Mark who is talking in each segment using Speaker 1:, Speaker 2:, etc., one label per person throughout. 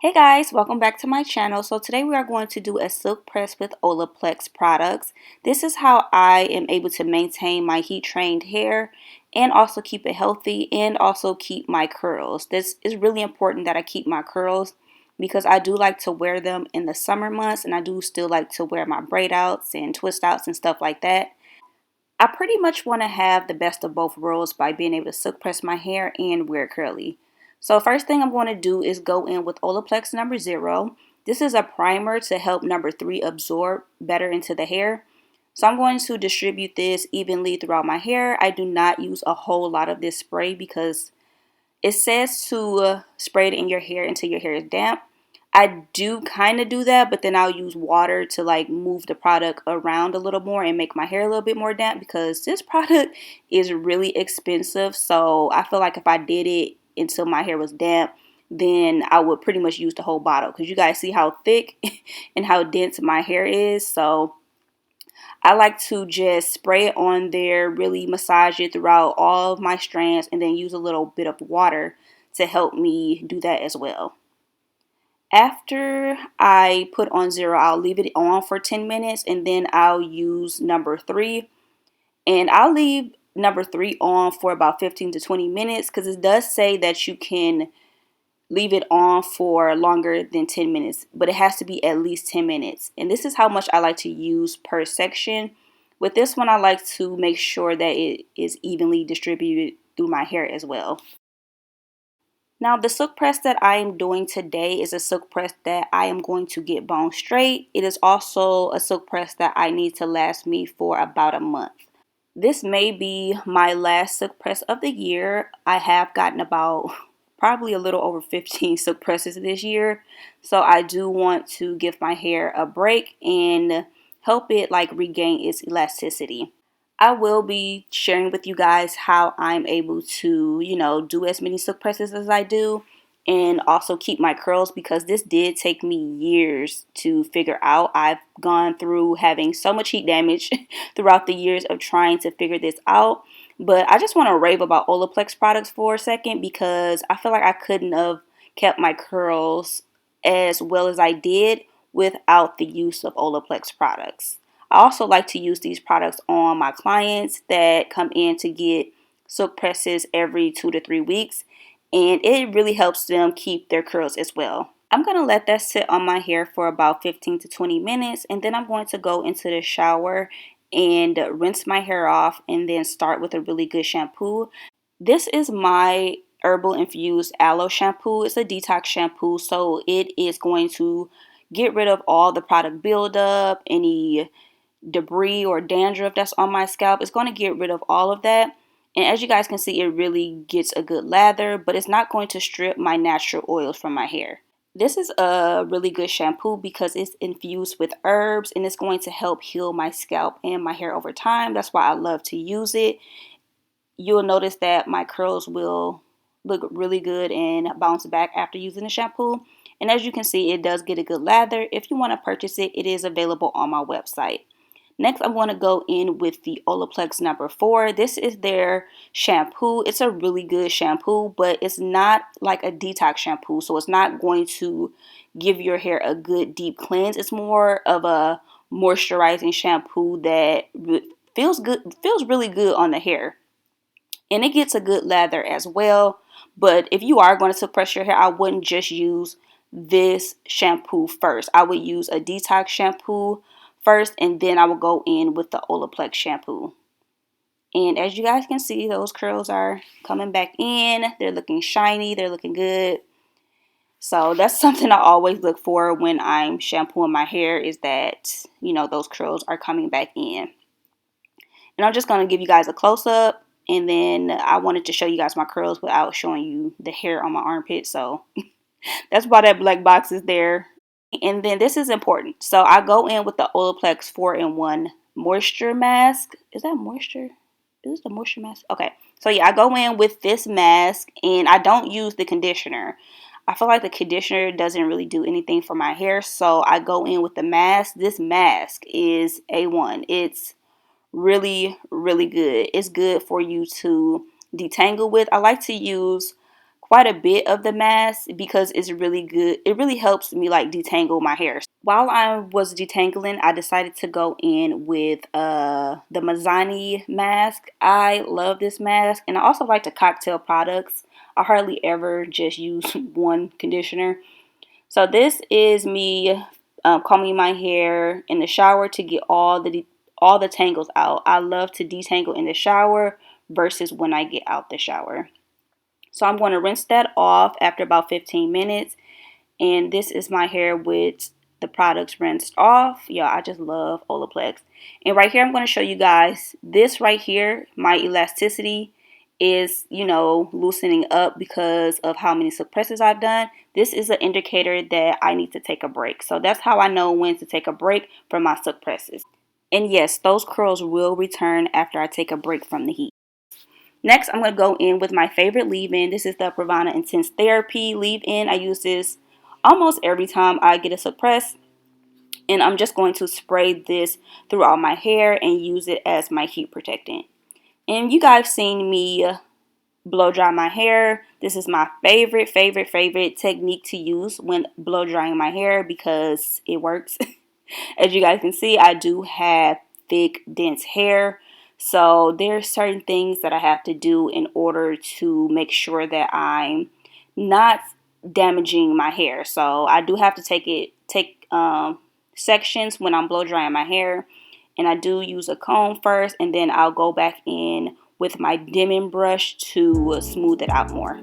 Speaker 1: Hey guys, welcome back to my channel. So today we are going to do a silk press with Olaplex products. This is how I am able to maintain my heat trained hair and also keep it healthy and also keep my curls. This is really important that I keep my curls because I do like to wear them in the summer months, and I do still like to wear my braid outs and twist outs and stuff like that. I pretty much want to have the best of both worlds by being able to silk press my hair and wear curly. So first thing I'm going to do is go in with Olaplex number 0. This is a primer to help number 3 absorb better into the hair. So I'm going to distribute this evenly throughout my hair. I do not use a whole lot of this spray because it says to spray it in your hair until your hair is damp. I do kind of do that, but then I'll use water to like move the product around a little more and make my hair a little bit more damp because this product is really expensive. So I feel like if I did it until my hair was damp, then I would pretty much use the whole bottle because you guys see how thick and how dense my hair is. So I like to just spray it on there, really massage it throughout all of my strands, and then use a little bit of water to help me do that as well. After I put on 0, I'll leave it on for 10 minutes and then I'll use number 3. And I'll leave number 3 on for about 15 to 20 minutes because it does say that you can leave it on for longer than 10 minutes, but it has to be at least 10 minutes. And this is how much I like to use per section. With this one, I like to make sure that it is evenly distributed through my hair as well. Now, the silk press that I am doing today is a silk press that I am going to get bone straight. It is also a silk press that I need to last me for about a month. This may be my last silk press of the year. I have gotten about probably a little over 15 silk presses this year. So I do want to give my hair a break and help it like regain its elasticity. I will be sharing with you guys how I'm able to, do as many silk presses as I do and also keep my curls because this did take me years to figure out. I've gone through having so much heat damage throughout the years of trying to figure this out. But I just want to rave about Olaplex products for a second because I feel like I couldn't have kept my curls as well as I did without the use of Olaplex products. I also like to use these products on my clients that come in to get silk presses every 2 to 3 weeks, and it really helps them keep their curls as well. I'm going to let that sit on my hair for about 15 to 20 minutes, and then I'm going to go into the shower and rinse my hair off and then start with a really good shampoo. This is my herbal infused aloe shampoo. It's a detox shampoo, so it is going to get rid of all the product buildup, any debris or dandruff that's on my scalp. It's going to get rid of all of that. And as you guys can see, it really gets a good lather, but it's not going to strip my natural oils from my hair. This is a really good shampoo because it's infused with herbs and it's going to help heal my scalp and my hair over time. That's why I love to use it. You'll notice that my curls will look really good and bounce back after using the shampoo. And as you can see, it does get a good lather. If you want to purchase it, it is available on my website. Next, I'm going to go in with the Olaplex number 4. This is their shampoo. It's a really good shampoo, but it's not like a detox shampoo. So it's not going to give your hair a good deep cleanse. It's more of a moisturizing shampoo that feels really good on the hair. And it gets a good lather as well. But if you are going to press your hair, I wouldn't just use this shampoo first. I would use a detox shampoo first, and then I will go in with the Olaplex shampoo. And as you guys can see, those curls are coming back in. They're looking shiny. They're looking good. So that's something I always look for when I'm shampooing my hair is that, those curls are coming back in. And I'm just going to give you guys a close-up. And then I wanted to show you guys my curls without showing you the hair on my armpit. So that's why that black box is there. And then this is important. So I go in with the Olaplex 4-in-1 moisture mask. Is that moisture? Is this the moisture mask? Okay. So yeah, I go in with this mask and I don't use the conditioner. I feel like the conditioner doesn't really do anything for my hair. So I go in with the mask. This mask is A1. It's really good. It's good for you to detangle with. I like to use quite a bit of the mask because it's really good. It really helps me like detangle my hair. While I was detangling, I decided to go in with the Mazzani mask. I love this mask, and I also like the cocktail products. I hardly ever just use one conditioner. So this is me combing my hair in the shower to get all the tangles out. I love to detangle in the shower versus when I get out the shower. So I'm going to rinse that off after about 15 minutes. And this is my hair with the products rinsed off. Yeah, I just love Olaplex. And right here, I'm going to show you guys this right here. My elasticity is, loosening up because of how many silk presses I've done. This is an indicator that I need to take a break. So that's how I know when to take a break from my silk presses. And yes, those curls will return after I take a break from the heat. Next, I'm going to go in with my favorite leave-in. This is the Pravana Intense Therapy leave-in. I use this almost every time I get a silk press. And I'm just going to spray this throughout my hair and use it as my heat protectant. And you guys seen me blow dry my hair. This is my favorite technique to use when blow drying my hair because it works. As you guys can see, I do have thick, dense hair. So there's certain things that I have to do in order to make sure that I'm not damaging my hair. So I do have to take sections when I'm blow drying my hair. And I do use a comb first, and then I'll go back in with my dimming brush to smooth it out more.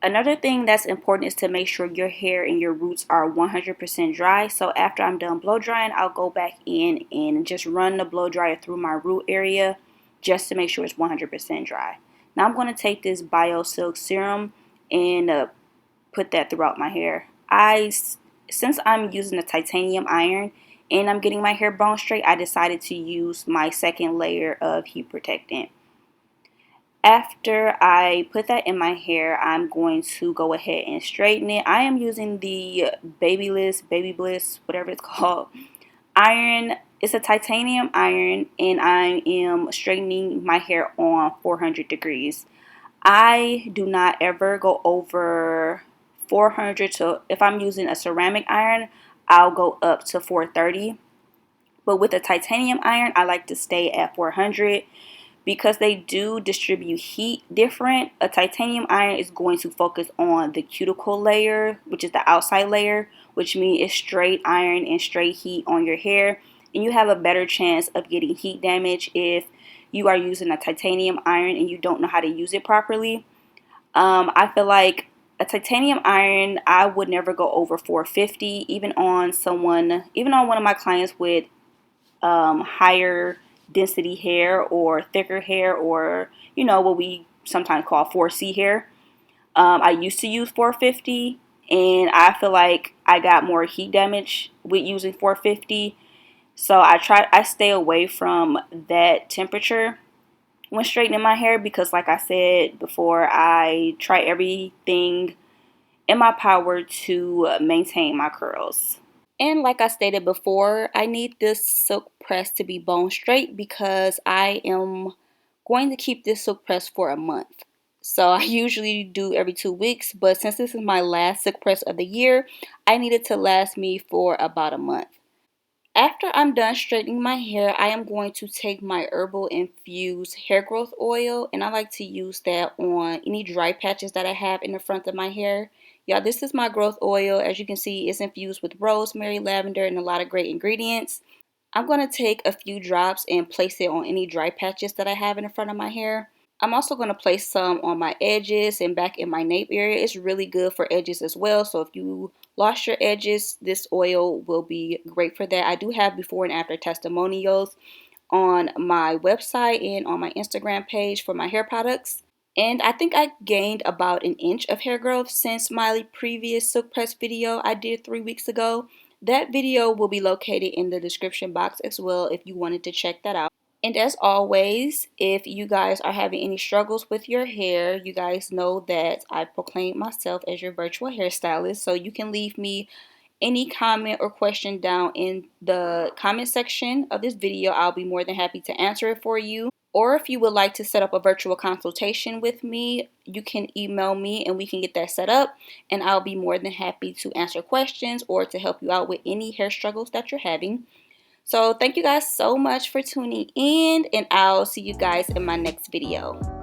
Speaker 1: Another thing that's important is to make sure your hair and your roots are 100% dry. So after I'm done blow drying, I'll go back in and just run the blow dryer through my root area just to make sure it's 100% dry. Now I'm going to take this Bio Silk Serum and put that throughout my hair. Since I'm using a titanium iron and I'm getting my hair bone straight, I decided to use my second layer of heat protectant. After I put that in my hair, I'm going to go ahead and straighten it. I am using the Baby Bliss, whatever it's called, iron. It's a titanium iron, and I am straightening my hair on 400 degrees. I do not ever go over 400 to, if I'm using a ceramic iron, I'll go up to 430. But with a titanium iron, I like to stay at 400. Because they do distribute heat different. A titanium iron is going to focus on the cuticle layer, which is the outside layer, which means it's straight iron and straight heat on your hair. And you have a better chance of getting heat damage if you are using a titanium iron and you don't know how to use it properly. I feel like a titanium iron, I would never go over 450, even on one of my clients with higher density hair or thicker hair, or what we sometimes call 4C hair. I used to use 450, and I feel like I got more heat damage with using 450. So I stay away from that temperature when straightening my hair because, like I said before, I try everything in my power to maintain my curls. And like I stated before, I need this silk press to be bone straight because I am going to keep this silk press for a month. So I usually do every 2 weeks, but since this is my last silk press of the year, I need it to last me for about a month. After I'm done straightening my hair, I am going to take my herbal infused hair growth oil, and I like to use that on any dry patches that I have in the front of my hair. Y'all, this is my growth oil. As you can see, it's infused with rosemary, lavender, and a lot of great ingredients. I'm going to take a few drops and place it on any dry patches that I have in the front of my hair. I'm also going to place some on my edges and back in my nape area. It's really good for edges as well. So if you lost your edges, this oil will be great for that. I do have before and after testimonials on my website and on my Instagram page for my hair products. And I think I gained about an inch of hair growth since my previous silk press video I did 3 weeks ago. That video will be located in the description box as well if you wanted to check that out. And as always, if you guys are having any struggles with your hair, you guys know that I proclaim myself as your virtual hairstylist. So you can leave me any comment or question down in the comment section of this video. I'll be more than happy to answer it for you. Or if you would like to set up a virtual consultation with me, you can email me and we can get that set up. And I'll be more than happy to answer questions or to help you out with any hair struggles that you're having. So thank you guys so much for tuning in, and I'll see you guys in my next video.